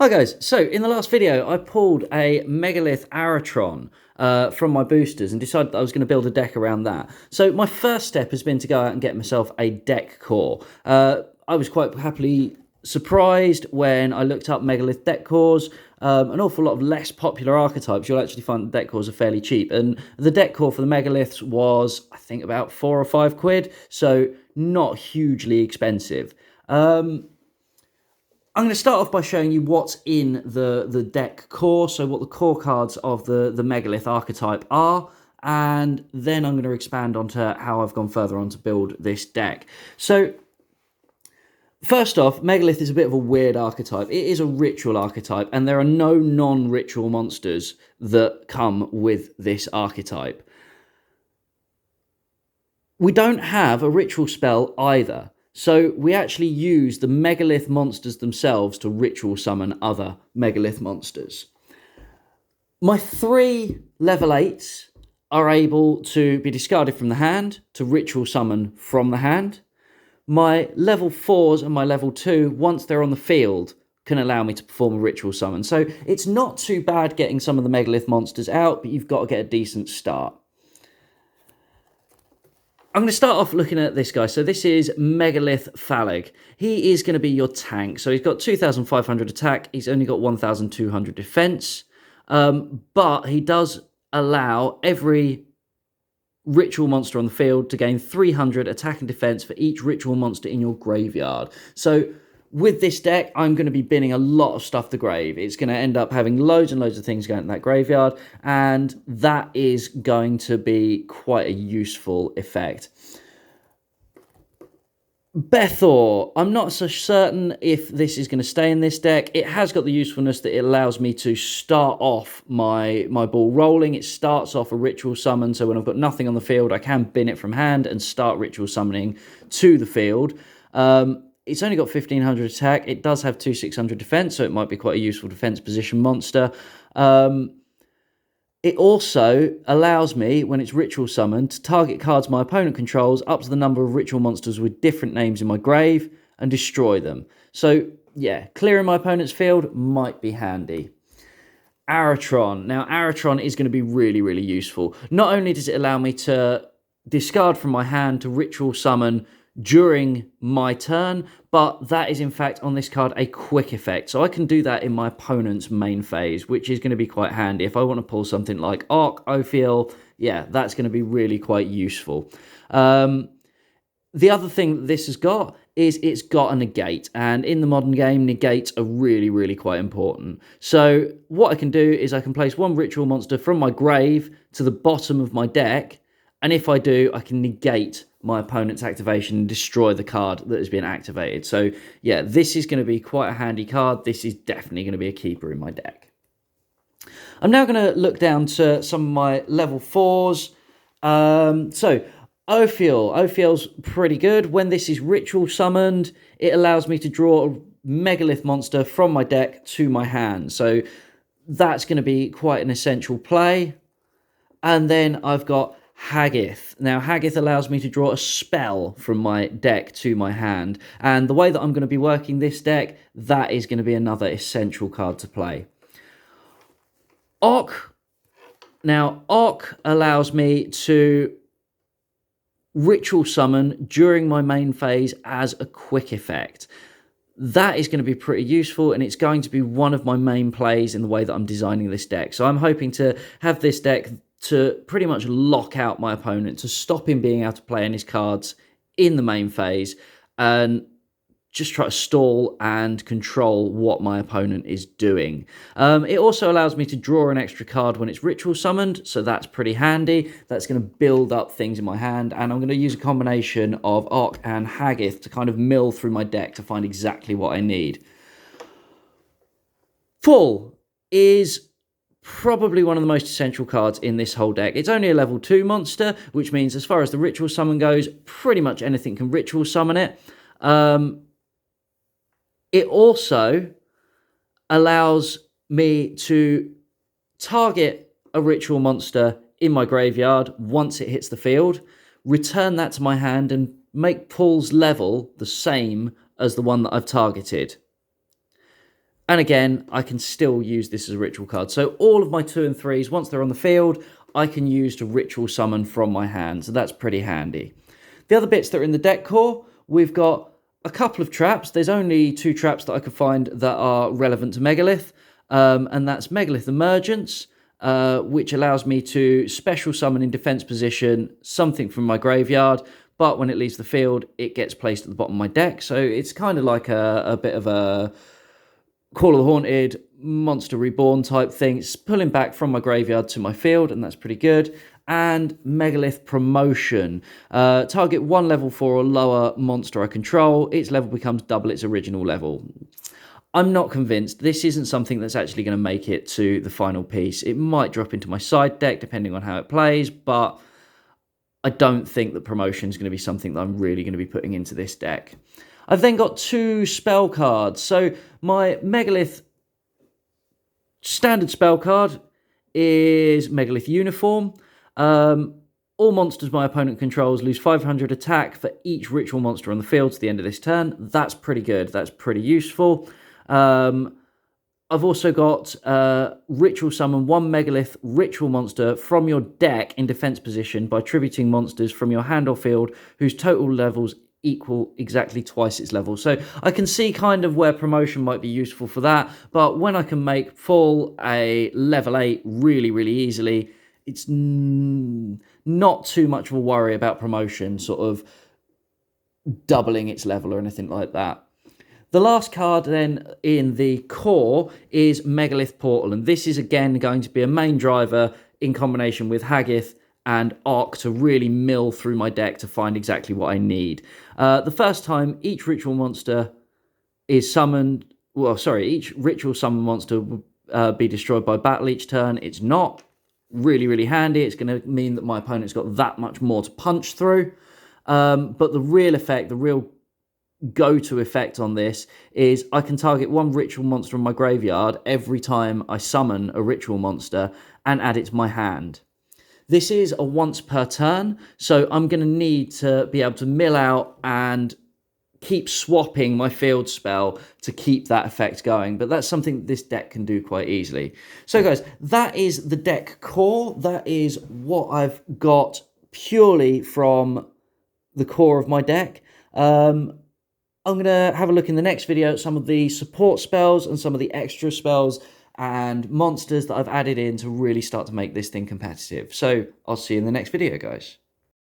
Hi guys, so in the last video I pulled a Megalith Aratron from my boosters and decided that I was going to build a deck around that. So my first step has been to go out and get myself a deck core. I was quite happily surprised when I looked up Megalith deck cores. An awful lot of less popular archetypes, you'll actually find the deck cores are fairly cheap. And the deck core for the Megaliths was, I think, about £4 or £5, so not hugely expensive. I'm going to start off by showing you what's in the deck core, so what the core cards of the Megalith archetype are, and then I'm going to expand onto how I've gone further on to build this deck. So, first off, Megalith is a bit of a weird archetype. It is a ritual archetype, and there are no non-ritual monsters that come with this archetype. We don't have a ritual spell either. So we actually use the Megalith monsters themselves to ritual summon other Megalith monsters. My 3 level 8s are able to be discarded from the hand to ritual summon from the hand. My level 4s and my level 2, once they're on the field, can allow me to perform a ritual summon. So it's not too bad getting some of the Megalith monsters out, but you've got to get a decent start. I'm going to start off looking at this guy. So this is Megalith Phaleg. He is going to be your tank. So he's got 2,500 attack. He's only got 1,200 defense. But he does allow every ritual monster on the field to gain 300 attack and defense for each ritual monster in your graveyard. So with this deck, I'm going to be binning a lot of stuff to grave. It's going to end up having loads and loads of things going in that graveyard, and that is going to be quite a useful effect. Bethor, I'm not so certain if this is going to stay in this deck. It has got the usefulness that it allows me to start off my ball rolling. It starts off a ritual summon, so when I've got nothing on the field, I can bin it from hand and start ritual summoning to the field. It's only got 1,500 attack. It does have 2,600 defense, so it might be quite a useful defense position monster. It also allows me, when it's ritual summoned, to target cards my opponent controls up to the number of ritual monsters with different names in my grave and destroy them. So, yeah, clearing my opponent's field might be handy. Aratron. Now, Aratron is going to be really, really useful. Not only does it allow me to discard from my hand to ritual summon during my turn, but that is in fact on this card a quick effect, so I can do that in my opponent's main phase, which is going to be quite handy if I want to pull something like Arc, Ophiel. Yeah, that's going to be really quite useful. The other thing that this has got is it's got a negate, and in the modern game, negates are really, really quite important. So what I can do is I can place one ritual monster from my grave to the bottom of my deck, and if I do, I can negate my opponent's activation and destroy the card that has been activated. So yeah, this is going to be quite a handy card. This is definitely going to be a keeper in my deck. I'm now going to look down to some of my level 4s. So Ophiel's pretty good. When this is ritual summoned, it allows me to draw a Megalith monster from my deck to my hand. So that's going to be quite an essential play. And then I've got Haggith. Now, Haggith allows me to draw a spell from my deck to my hand. And the way that I'm going to be working this deck, that is going to be another essential card to play. Arc. Now, Arc allows me to ritual summon during my main phase as a quick effect. That is going to be pretty useful, and it's going to be one of my main plays in the way that I'm designing this deck. So I'm hoping to have this deck to pretty much lock out my opponent, to stop him being able to play any cards in the main phase, and just try to stall and control what my opponent is doing. It also allows me to draw an extra card when it's ritual summoned, so that's pretty handy. That's going to build up things in my hand, and I'm going to use a combination of Arc and Haggith to kind of mill through my deck to find exactly what I need. Full is probably one of the most essential cards in this whole deck. It's only a level 2 monster, which means as far as the ritual summon goes, pretty much anything can ritual summon it. It also allows me to target a ritual monster in my graveyard once it hits the field, return that to my hand, and make pulls level the same as the one that I've targeted. And again, I can still use this as a ritual card. So all of my 2 and 3s, once they're on the field, I can use to ritual summon from my hand. So that's pretty handy. The other bits that are in the deck core, we've got a couple of traps. There's only 2 traps that I could find that are relevant to Megalith. And that's Megalith Emergence, which allows me to special summon in defense position something from my graveyard. But when it leaves the field, it gets placed at the bottom of my deck. So it's kind of like a bit of a Call of the Haunted, Monster Reborn type thing. It's pulling back from my graveyard to my field, and that's pretty good. And Megalith Promotion. Target 1 level 4 or lower monster I control. Its level becomes double its original level. I'm not convinced. This isn't something that's actually going to make it to the final piece. It might drop into my side deck, depending on how it plays, but I don't think that Promotion is going to be something that I'm really going to be putting into this deck. I've then got 2 spell cards. So my Megalith standard spell card is Megalith Uniform. All monsters my opponent controls lose 500 attack for each ritual monster on the field to the end of this turn. That's pretty good. That's pretty useful. I've also got Ritual Summon 1 Megalith Ritual Monster from your deck in defense position by tributing monsters from your hand or field whose total levels equal exactly twice its level. So I can see kind of where Promotion might be useful for that, but when I can make full a level 8 really, really easily, it's not too much of a worry about Promotion sort of doubling its level or anything like that. The last card then in the core is Megalith Portal, and this is again going to be a main driver in combination with Haggith and Arc to really mill through my deck to find exactly what I need. The first time each ritual monster is summoned, each ritual summon monster will be destroyed by battle each turn. It's not really, really handy. It's going to mean that my opponent's got that much more to punch through. But the real effect, the real go-to effect on this is I can target 1 ritual monster in my graveyard every time I summon a ritual monster and add it to my hand. This is a once per turn, so I'm going to need to be able to mill out and keep swapping my field spell to keep that effect going, but that's something this deck can do quite easily. So guys, that is the deck core. That is what I've got purely from the core of my deck. I'm going to have a look in the next video at some of the support spells and some of the extra spells and monsters that I've added in to really start to make this thing competitive. So I'll see you in the next video, guys.